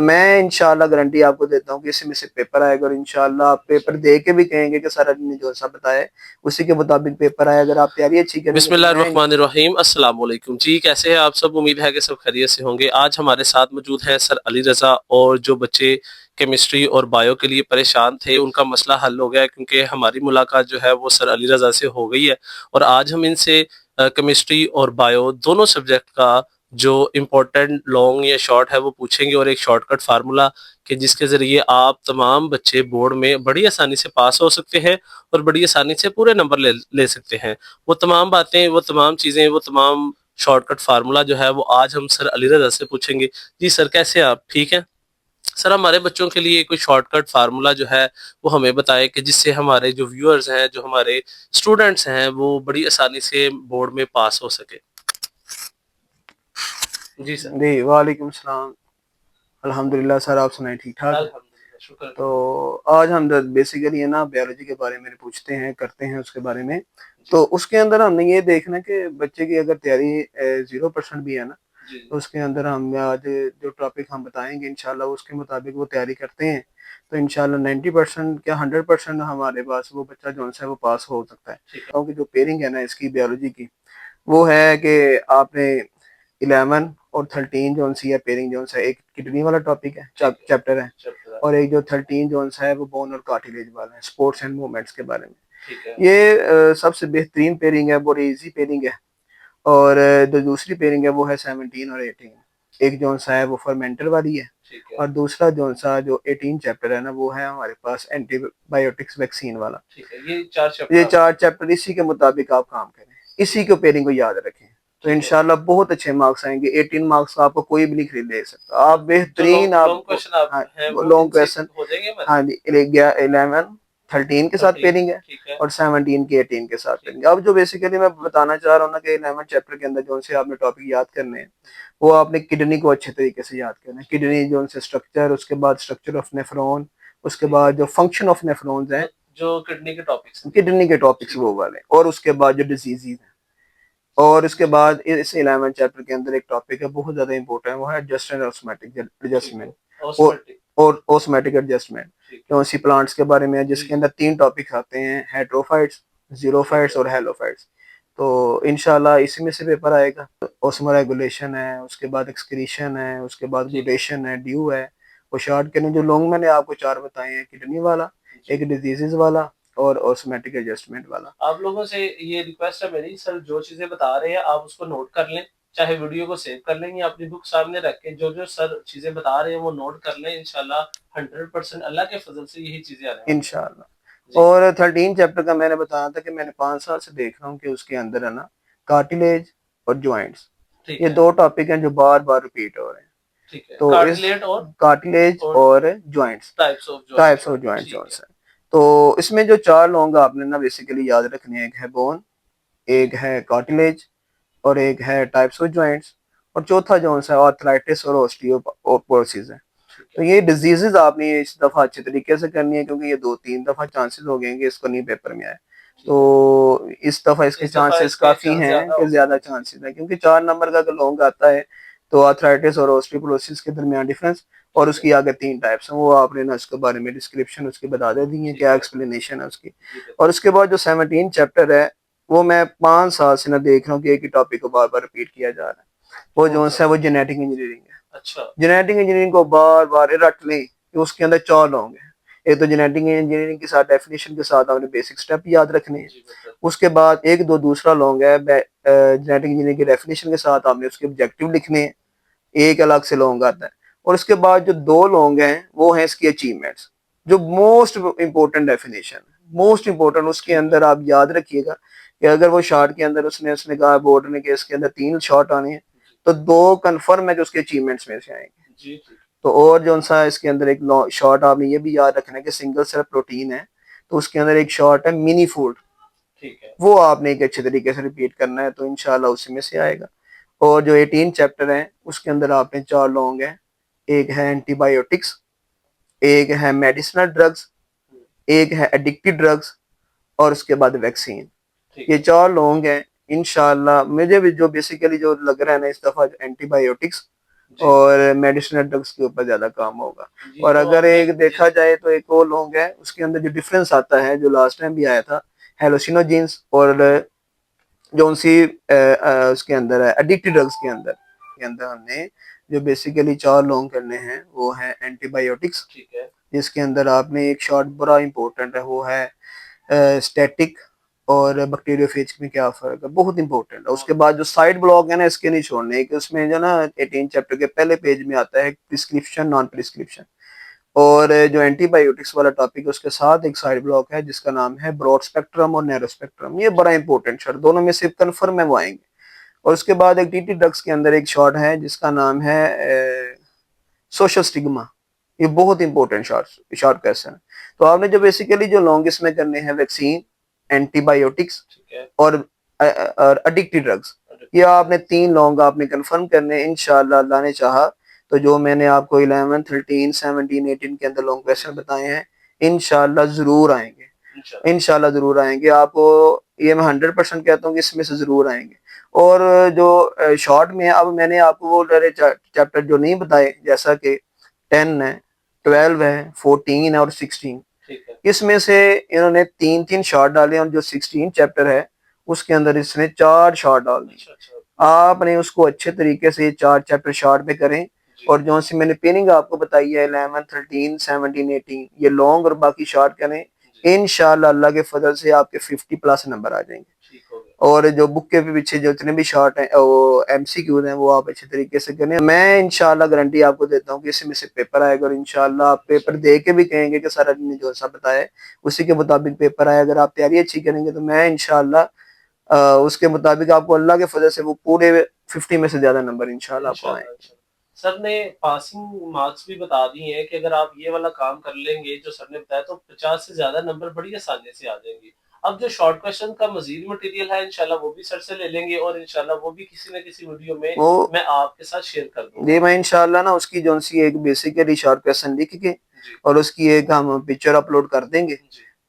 میں انشاءاللہ گارنٹی آپ کو دیتا ہوں کہ اس میں سے پیپر آئے گا، اور انشاءاللہ آپ پیپر دے کے بھی کہیں گے کہ سر نے جو سا بتایا اسی کے مطابق پیپر آئے. اگر آپ تیاری اچھی کریں گے بسم اللہ الرحمن الرحیم. السلام علیکم جی، کیسے ہیں آپ سب؟ امید ہے کہ سب خیریت سے ہوں گے. آج ہمارے ساتھ موجود ہیں سر علی رضا، اور جو بچے کیمسٹری اور بایو کے لیے پریشان تھے ان کا مسئلہ حل ہو گیا، کیونکہ ہماری ملاقات جو ہے وہ سر علی رضا سے ہو گئی ہے. اور آج ہم ان سے کیمسٹری اور بایو دونوں سبجیکٹ کا جو امپورٹنٹ لانگ یا شارٹ ہے وہ پوچھیں گے، اور ایک شارٹ کٹ فارمولا کہ جس کے ذریعے آپ تمام بچے بورڈ میں بڑی آسانی سے پاس ہو سکتے ہیں اور بڑی آسانی سے پورے نمبر لے سکتے ہیں. وہ تمام باتیں، وہ تمام چیزیں، وہ تمام شارٹ کٹ فارمولا جو ہے وہ آج ہم سر علی رضا سے پوچھیں گے. جی سر، کیسے آپ؟ ٹھیک ہے سر. ہمارے بچوں کے لیے کوئی شارٹ کٹ فارمولا جو ہے وہ ہمیں بتائے کہ جس سے ہمارے جو ویورز ہیں، جو ہمارے اسٹوڈنٹس ہیں، وہ بڑی آسانی سے بورڈ میں پاس ہو سکے. جی سر. جی وعلیکم السلام. الحمدللہ سر، آپ سنائیں ٹھیک ٹھاک؟ الحمدللہ، شکر. تو آج ہم بیسیکلی ہے نا بیولوجی کے بارے میں پوچھتے ہیں، کرتے ہیں اس کے بارے میں. تو اس کے اندر ہم نے یہ دیکھنا کہ بچے کی اگر تیاری 0% بھی ہے نا، تو اس کے اندر ہم آج جو ٹاپک ہم بتائیں گے انشاءاللہ اس کے مطابق وہ تیاری کرتے ہیں تو انشاءاللہ 90% کیا 100% ہمارے پاس وہ بچہ جو ہے وہ پاس ہو سکتا ہے. کیونکہ جو پیرنگ ہے نا اس کی بیولوجی کی، وہ ہے کہ آپ نے 11 اور 13 جو سی ہے پیرنگ جو ہے، ایک کڈنی والا ٹاپک ہے، چیپٹر ہے، اور ایک جو 13 جو ہے وہ بون اور کارٹیلیج والا ہے، سپورٹس اینڈ موومنٹس کے بارے میں. یہ سب سے بہترین پیرنگ ہے، بڑی ایزی پیرنگ ہے. اور جو دوسری پیرنگ ہے وہ ہے 17 اور 18. ایک جو ہے وہ فرمنٹر والی ہے، اور دوسرا جو 18 چیپٹر ہے نا وہ ہے ہمارے پاس اینٹی بایوٹکس ویکسین والا. یہ چار چیپٹر اسی کے مطابق آپ کام کریں، اسی کو پیرنگ کو یاد رکھیں تو انشاءاللہ بہت اچھے مارکس آئیں گے. 18 مارکس آپ کو کوئی بھی نہیں خرید لے سکتا. آپ بہترین لانگ کویسچن، ہاں جی، 11 13 کے ساتھ پیرنگ ہے اور 17 کے 18 کے ساتھ پیرنگ. اب جو بیسیکلی میں بتانا چاہ رہا ہوں نا کہ 11 چیپٹر کے اندر جو سے آپ نے ٹاپک یاد کرنے ہیں وہ آپ نے کڈنی کو اچھے طریقے سے یاد کرنا ہے. کڈنی جو سے اسٹرکچر، اس کے بعد اسٹرکچر آف نیفرون، اس کے بعد جو فنکشن آف نیفرونز ہیں، جو کڈنی کے ٹاپکس وہ والے، اور اس کے بعد جو ڈیزیزز ہیں. اور اس کے بعد اس 11 چیپٹر کے اندر ایک ٹاپک ہے بہت زیادہ امپورٹنٹ، وہ ہے ایڈجسٹمنٹ اور اوسمیٹک ایڈجسٹمنٹ. جو اسی پلانٹس کے بارے میں ہے، جس کے اندر 3 ٹاپک آتے ہیں، ہیٹروفائٹس، زیروفائٹس اور ہیلوفائٹس. تو انشاءاللہ اسی میں سے پیپر آئے گا. اوسمو ریگولیشن ہے، اس کے بعد ایکسکریشن ہے، اس کے بعد میوٹیشن ہے، ڈیو ہے. وہ شارٹ کے جو لانگ میں نے آپ کو 4 بتائے ہیں، کڈنی والا، ایک ڈیزیزز والا اور اوسمیٹک ایڈجسٹمنٹ والا. آپ لوگوں سے یہ ریکویسٹ ہے میری، سر جو چیزیں بتا رہے ہیں آپ اس کو نوٹ کر لیں، چاہے ویڈیو کو سیو کر لیں یا اپنی بک سامنے رکھ کے جو سر چیزیں بتا رہے ہیں وہ نوٹ کر لیں. انشاءاللہ 100% اللہ کے فضل سے یہی چیزیں آ رہی ہیں انشاءاللہ. اور 13 چیپٹر کا میں نے بتایا تھا کہ میں نے 5 سال سے دیکھ رہا ہوں کہ اس کے اندر ہے نا کارٹیلیج اور جوائنٹس، یہ 2 ٹاپک ہیں جو بار بار ریپیٹ ہو رہے ہیں. تو کارٹیلیج اور جوائنٹس، ٹائپس آف جوائنٹس. تو اس میں جو 4 لونگ آپ نے نا بیسیکلی یاد رکھنے ہیں، ایک ہے بون، ایک ہے کارٹیلیج، اور ایک ہے ٹائپس آف جوائنٹس، اور چوتھا جو ہے آرتھرائٹس اور اوسٹیوپوروسس ہے. تو یہ ڈیزیزز آپ نے اس دفعہ اچھے طریقے سے کرنی ہے، کیونکہ یہ 2-3 دفعہ چانسز ہو گئے کہ اس کو نہیں پیپر میں آئے. تو اس دفعہ اس کے چانسز کافی ہیں کہ زیادہ چانسز ہیں، کیونکہ 4 نمبر کا اگر لونگ آتا ہے تو آرتھرائٹس اور اوسٹیوپوروسس کے درمیان ڈفرنس، اور اس کی آگے 3 ٹائپس ہیں، وہ آپ نے نا اس کے بارے میں ڈسکرپشن اس کی بتا دے دی ہے، کیا ایکسپلینیشن ہے اس کی. اور اس کے بعد جو 17 چیپٹر ہے وہ میں 5 سال سے نہ دیکھ رہا ہوں کہ ایک ہی ٹاپک کو بار بار ریپیٹ کیا جا رہا ہے. وہ جو ہے وہ جینیٹک انجینئرنگ ہے. جینیٹک انجینئرنگ کو بار بار رٹ لیں کہ اس کے اندر 4 لونگ ہیں. ایک تو جینیٹک انجینئرنگ کے ساتھ ڈیفینیشن کے ساتھ آپ نے بیسک سٹیپ یاد رکھنے ہیں. اس کے بعد ایک دوسرا لونگ ہے جینیٹک انجینئرنگ کی ڈیفینیشن کے ساتھ آپ نے اس کے آبجیکٹیو لکھنے ہیں، ایک الگ سے لونگ آتا ہے. اور اس کے بعد جو 2 لونگ ہیں وہ ہیں اس کی اچیومنٹس، جو most important definition, most important. اس کے اندر آپ یاد رکھیے گا کہ اگر وہ شارٹ کے اندر اس نے کہا بورڈ نے کہ اس کے اندر 3 شارٹ آنے ہیں تو 2 کنفرم ہے جو اس کے اچیومنٹس میں سے آئیں گے. تو اور جو سا اس کے اندر ایک شارٹ آپ نے یہ بھی یاد رکھنا ہے کہ سنگل سیل پروٹین ہے، تو اس کے اندر ایک شارٹ ہے منی فوڈ، وہ آپ نے ایک اچھے طریقے سے ریپیٹ کرنا ہے تو انشاءاللہ اسی میں سے آئے گا. اور جو 18 چیپٹر ہیں اس کے اندر آپ نے 4 لونگ ہیں، ایک ہے اینٹی بایوٹکس، ایک ہے میڈیسنل ڈرگز، ایک ہے ایڈکٹیو ڈرگز، اور اس کے بعد ویکسین. یہ 4 لونگ ہیں. انشاءاللہ مجھے بھی جو بیسیکلی جو لگ رہا ہے نا اس دفعہ اینٹی بایوٹکس اور میڈیسنل ڈرگس کے اوپر زیادہ کام ہوگا. اور اگر ایک دیکھا جائے تو ایک اور لانگ ہے، اس کے اندر جو ڈفرینس آتا ہے جو لاسٹ ٹائم بھی آیا تھا، ہیلوسینوجینس اور جو سی اس کے اندر ہے ایڈکٹیو ڈرگس کے اندر ہم نے جو بیسیکلی 4 لانگ کرنے ہیں وہ ہیں اینٹی بایوٹکس، جس کے اندر آپ نے ایک شارٹ بڑا امپورٹنٹ ہے، وہ ہے اسٹیٹک اور بیکٹیریوفیج میں کیا فرق ہے، بہت امپورٹنٹ ہے. اس کے بعد جو سائڈ بلاک ہے نا، اس کے نہیں چھوڑنے، کہ اس میں جو نا 18 چیپٹر کے پہلے پیج میں آتا ہے پرسکرپشن نان پرسکرپشن، اور جو اینٹی بایوٹکس والا ٹاپک ہے اس کے ساتھ ایک سائڈ بلاک ہے جس کا نام ہے براڈ اسپیکٹرم اور نیرو اسپیکٹرم. یہ بڑا امپورٹنٹ شارٹ، دونوں میں سے کنفرم ہے وہ آئیں گے. اور اس کے بعد ایک ٹی ٹی ڈرگس کے اندر ایک شارٹ ہے جس کا نام ہے سوشل سٹگما. یہ بہت امپورٹنٹ شارٹ کویسچن ہے. تو آپ نے جو بیسیکلی جو لانگسٹ میں کرنے ہیں ویکسین، اینٹی بایوٹکس اور ایڈکٹیو ڈرگس، یہ آپ نے 3 لانگ آپ نے کنفرم کرنے. انشاءاللہ اللہ نے چاہا تو جو میں نے آپ کو 11 13 17 18 کے اندر لانگ کویسچن بتائے ہیں انشاءاللہ ضرور آئیں گے، انشاءاللہ ضرور آئیں گے. آپ کو یہ میں 100% کہتا ہوں کہ اس میں سے ضرور آئیں گے. اور جو شارٹ میں اب میں نے آپ کو وہ چیپٹر جو نہیں بتائے، جیسا کہ 10 ہے، 12 ہے، 14 ہے اور 16، اس میں سے انہوں نے 3 شارٹ ڈالے، اور جو 16 چیپٹر ہے اس کے اندر اس نے 4 شارٹ ڈال دی. آپ نے اس کو اچھے طریقے سے 4 چیپٹر شارٹ میں کریں. اور جو سی میں نے پیننگ آپ کو بتائی ہے 11 13 17 18، یہ لانگ اور باقی شارٹ کریں، انشاءاللہ اللہ کے فضل سے آپ کے 50+ نمبر آ جائیں گے. اور جو بک کے پیچھے جو اتنے بھی شارٹ ہیں وہ ایم سی کیوز ہیں وہ آپ اچھے طریقے سے کریں. میں انشاءاللہ گارنٹی آپ کو دیتا ہوں کہ اس میں سے پیپر آئے گا، اور انشاءاللہ آپ پیپر دے کے بھی کہیں گے کہ سر نے جو سا بتایا اسی کے مطابق پیپر آئے. اگر آپ تیاری اچھی کریں گے تو میں انشاءاللہ اس کے مطابق آپ کو اللہ کے فضل سے وہ پورے 50 میں سے زیادہ نمبر انشاءاللہ آپ کو آئیں. سر نے پاسنگ مارکس بھی بتا دی ہیں کہ اگر آپ یہ والا کام کر لیں گے جو سر نے بتایا تو 50 سے زیادہ نمبر بڑی آسانی سے آ جائیں گے. اب جو شارٹ کویسچن کا مزید مٹیریل ہے انشاءاللہ وہ بھی سر سے لے لیں گے، اور انشاءاللہ وہ بھی کسی نہ کسی ویڈیو میں میں آپ کے ساتھ شیئر کر دوں گا. جی میں انشاءاللہ نا اس کی جو سی ایک بیسیکلی شارٹ کویسچن لکھ کے اور اس کی ایک ہم پکچر اپلوڈ کر دیں گے،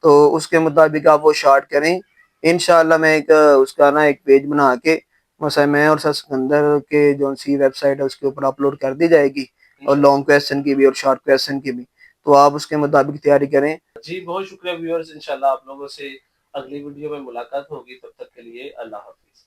تو اس کے مطابق آپ وہ شارٹ کریں. انشاءاللہ میں ایک اس کا نا ایک پیج بنا کے مثلا میں اور سر سکندر کے جو سی ویب سائٹ ہے اس کے اوپر اپلوڈ کر دی جائے گی، اور لانگ کویسچن کی بھی اور شارٹ کویسچن کی بھی، تو آپ اس کے مطابق تیاری کریں. جی بہت شکریہ ویورز، انشاءاللہ آپ لوگوں سے اگلی ویڈیو میں ملاقات ہوگی. تب تک کے لیے اللہ حافظ.